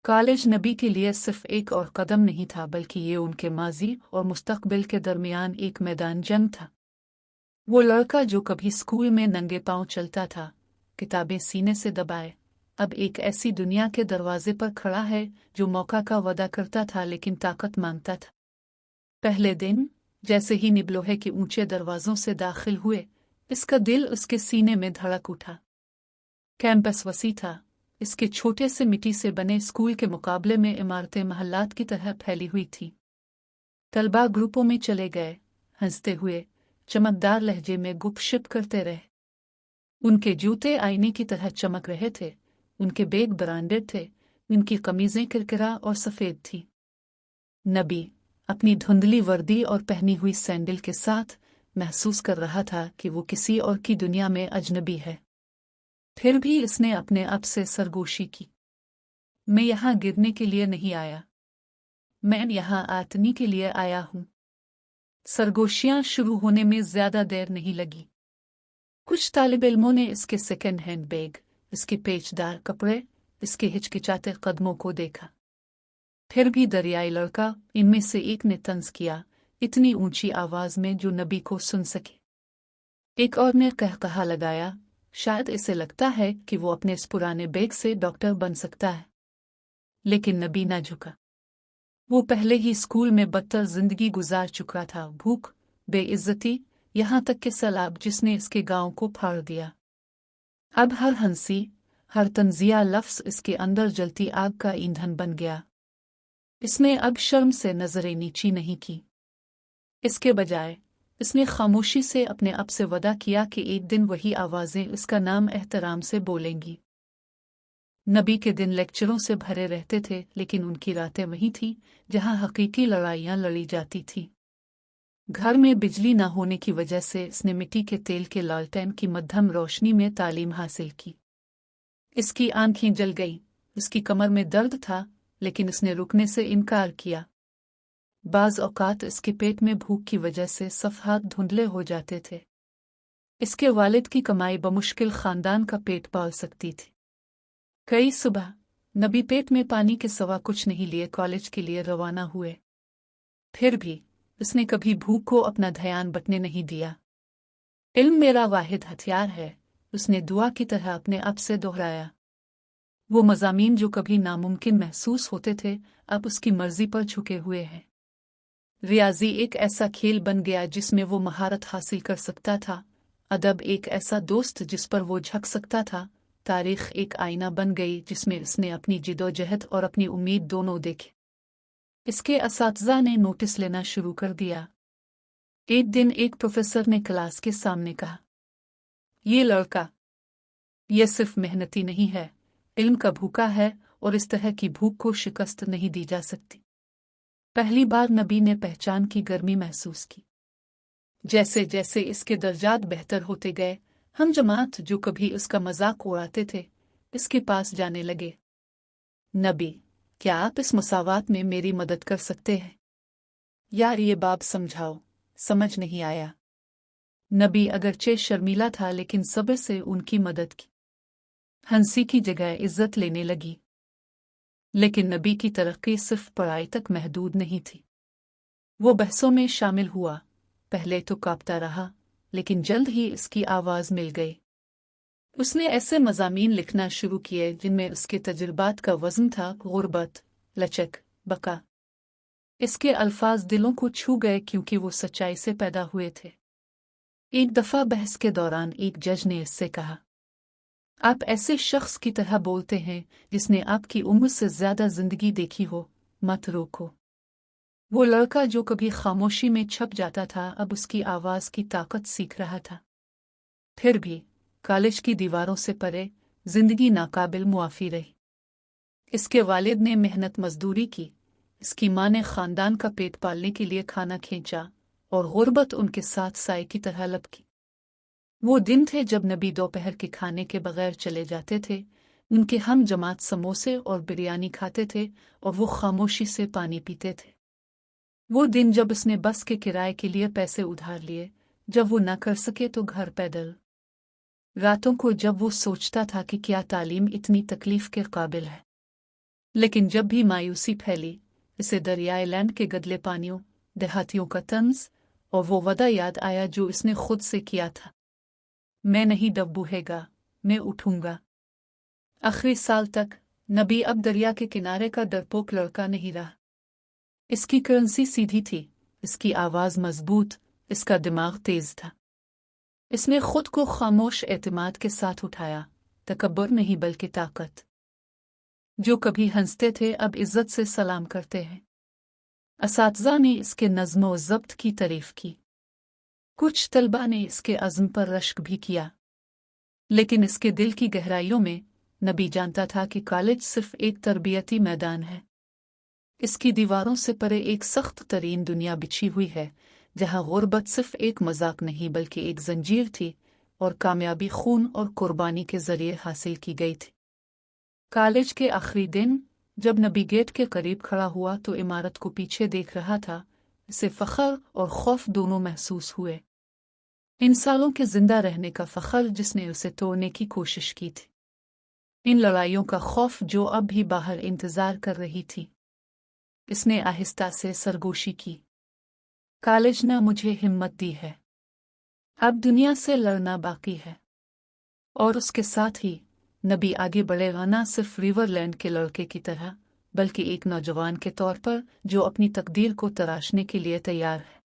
College नबी के लिए सिर्फ एक और कदम नहीं था, बल्कि ये उनके माजी और मुस्तकबिल के दरमियान एक मैदान जंग था। वो लड़का जो कभी स्कूल में नंगे पांव चलता था, किताबें सीने से दबाए, अब एक ऐसी दुनिया के दरवाजे पर खड़ा है जो मौका का वादा करता था लेकिन ताकत मांगता था। पहले दिन जैसे ही निबलोहे के ऊंचे दरवाजों से दाखिल हुए, इसका दिल उसके सीने में धड़क उठा। कैंपस वसी था। इसके छोटे से मिट्टी से बने स्कूल के मुकाबले में इमारतें महल्लात की तरह फैली हुई थीं। तलबा ग्रुपों में चले गए, हंसते हुए, चमकदार लहजे में गुपशप करते रहे। उनके जूते आईने की तरह चमक रहे थे, उनके बैग ब्रांडेड थे, उनकी कमीजें किरकिरा और सफ़ेद थीं। नबी अपनी धुंधली वर्दी और पहनी हुई सैंडल के साथ महसूस कर रहा था कि वो किसी और की दुनिया में अजनबी है। फिर भी इसने अपने आप से सरगोशी की। मैं यहाँ गिरने के लिए नहीं आया, मैं यहाँ आतनी के लिए आया हूँ। सरगोशियाँ शुरू होने में ज्यादा देर नहीं लगी। कुछ तालिब इल्मों ने इसके सेकेंड हैंड बैग, इसके पेचदार कपड़े, इसके हिचकिचाते कदमों को देखा। फिर भी दरियाई लड़का, इनमें से एक ने तंज किया, इतनी ऊंची आवाज में जो नबी को सुन सके। एक और ने कहकहा लगाया, शायद इसे लगता है कि वो अपने इस पुराने बैग से डॉक्टर बन सकता है। लेकिन नबी ना झुका। वो पहले ही स्कूल में बदतर जिंदगी गुजार चुका था, भूख, बेइज्जती, यहाँ तक कि सैलाब जिसने इसके गांव को फाड़ दिया। अब हर हंसी, हर तंजिया लफ्ज़ इसके अंदर जलती आग का ईंधन बन गया। इसने अब शर्म से नजरें नीची नहीं की। इसके बजाय इसने खामोशी से अपने आप से वादा किया कि एक दिन वही आवाज़ें इसका नाम एहतराम से बोलेंगी। नबी के दिन लेक्चरों से भरे रहते थे, लेकिन उनकी रातें वही थीं जहां हकीकी लड़ाइयां लड़ी जाती थीं। घर में बिजली न होने की वजह से इसने मिट्टी के तेल के लालटेन की मध्यम रोशनी में तालीम हासिल की। इसकी आंखें जल गईं, इसकी कमर में दर्द था, लेकिन इसने रुकने से इनकार किया। बाज़ औक़ात इसके पेट में भूख की वजह से सफ़हात धुंधले हो जाते थे। इसके वालिद की कमाई बमुश्किल ख़ानदान का पेट पाल सकती थी। कई सुबह नबी पेट में पानी के सिवा कुछ नहीं लिए कॉलेज के लिए रवाना हुए। फिर भी उसने कभी भूख को अपना ध्यान बटने नहीं दिया। इल्म मेरा वाहिद हथियार है, उसने दुआ की तरह अपने आप से दोहराया। वो मज़ामीन जो कभी नामुमकिन महसूस होते थे, अब उसकी मर्जी पर झुके हुए हैं। रियाजी एक ऐसा खेल बन गया जिसमें वो महारत हासिल कर सकता था, अदब एक ऐसा दोस्त जिस पर वो झक सकता था, तारीख एक आईना बन गई जिसमें उसने अपनी जिदोजहद और अपनी उम्मीद दोनों देखे। इसके असातिज़ा ने नोटिस लेना शुरू कर दिया। एक दिन एक प्रोफेसर ने क्लास के सामने कहा, ये लड़का, ये सिर्फ मेहनती नहीं है, इल्म का भूखा है, और इस तरह की भूख को शिकस्त नहीं दी जा सकती। पहली बार नबी ने पहचान की गर्मी महसूस की। जैसे जैसे इसके दर्जात बेहतर होते गए, हम जमात जो कभी उसका मजाक उड़ाते थे, इसके पास जाने लगे। नबी, क्या आप इस मसावात में मेरी मदद कर सकते हैं? यार ये बाब समझाओ, समझ नहीं आया। नबी अगरचे शर्मीला था, लेकिन सब्र से उनकी मदद की। हंसी की जगह इज्जत लेने लगी। लेकिन नबी की तरक्की सिर्फ पढ़ाई तक महदूद नहीं थी। वो बहसों में शामिल हुआ। पहले तो कांपता रहा, लेकिन जल्द ही इसकी आवाज़ मिल गई। उसने ऐसे मज़ामीन लिखना शुरू किए जिनमें उसके तजुर्बात का वज़न था, गुर्बत, लचक, बका। इसके अल्फाज दिलों को छू गए क्योंकि वो सच्चाई से पैदा हुए थे। एक दफ़ा बहस के दौरान एक जज ने इससे कहा, आप ऐसे शख्स की तरह बोलते हैं जिसने आपकी उम्र से ज्यादा जिंदगी देखी हो, मत रोको। वो लड़का जो कभी खामोशी में छप जाता था, अब उसकी आवाज की ताकत सीख रहा था। फिर भी कॉलेज की दीवारों से परे जिंदगी नाकाबिल मुआफी रही। इसके वालिद ने मेहनत मजदूरी की, इसकी माँ ने खानदान का पेट पालने के लिए खाना खींचा, और गुर्बत उनके साथ साए की तरह लपकी। वो दिन थे जब नबी दोपहर के खाने के बगैर चले जाते थे। उनके हम जमात समोसे और बिरयानी खाते थे, और वो खामोशी से पानी पीते थे। वो दिन जब उसने बस के किराए के लिए पैसे उधार लिए, जब वो न कर सके तो घर पैदल। रातों को जब वो सोचता था कि क्या तालीम इतनी तकलीफ के काबिल है। लेकिन जब भी मायूसी फैली, इसे दरियाए लैंड के गदले पानियों, देहातियों का तंज और वो वादा याद आया जो इसने खुद से किया था। मैं नहीं डबूहेगा, मैं उठूंगा। आखिरी साल तक नबी अब दरिया के किनारे का डरपोक लड़का नहीं रहा। इसकी करेंसी सीधी थी, इसकी आवाज़ मजबूत, इसका दिमाग तेज था। इसने खुद को खामोश एतमाद के साथ उठाया, तकब्बुर नहीं बल्कि ताकत। जो कभी हंसते थे अब इज्जत से सलाम करते हैं। असातिज़ा ने इसके नज़्म व ज़ब्त की तारीफ की। कुछ तलबा ने इसके अज़्म पर रश्क भी किया। लेकिन इसके दिल की गहराइयों में नबी जानता था कि कॉलेज सिर्फ एक तरबियती मैदान है। इसकी दीवारों से परे एक सख्त तरीन दुनिया बिछी हुई है, जहाँ गुर्बत सिर्फ एक मजाक नहीं बल्कि एक जंजीर थी और कामयाबी खून और कुर्बानी के जरिए हासिल की गई थी। कॉलेज के आखिरी दिन जब नबी गेट के करीब खड़ा हुआ तो इमारत को पीछे देख रहा था। इसे फ़ख्र और खौफ दोनों महसूस हुए। इन सालों के जिंदा रहने का फ़ख्र जिसने उसे तोड़ने की कोशिश की थी। इन लड़ाइयों का खौफ जो अब भी बाहर इंतज़ार कर रही थी। इसने आहिस्ता से सरगोशी की। कॉलेज ने मुझे हिम्मत दी है, अब दुनिया से लड़ना बाकी है। और उसके साथ ही नबी आगे बढ़ेगा, न सिर्फ रिवरलैंड के लड़के की तरह बल्कि एक नौजवान के तौर पर जो अपनी तकदीर को तराशने के लिए तैयार है।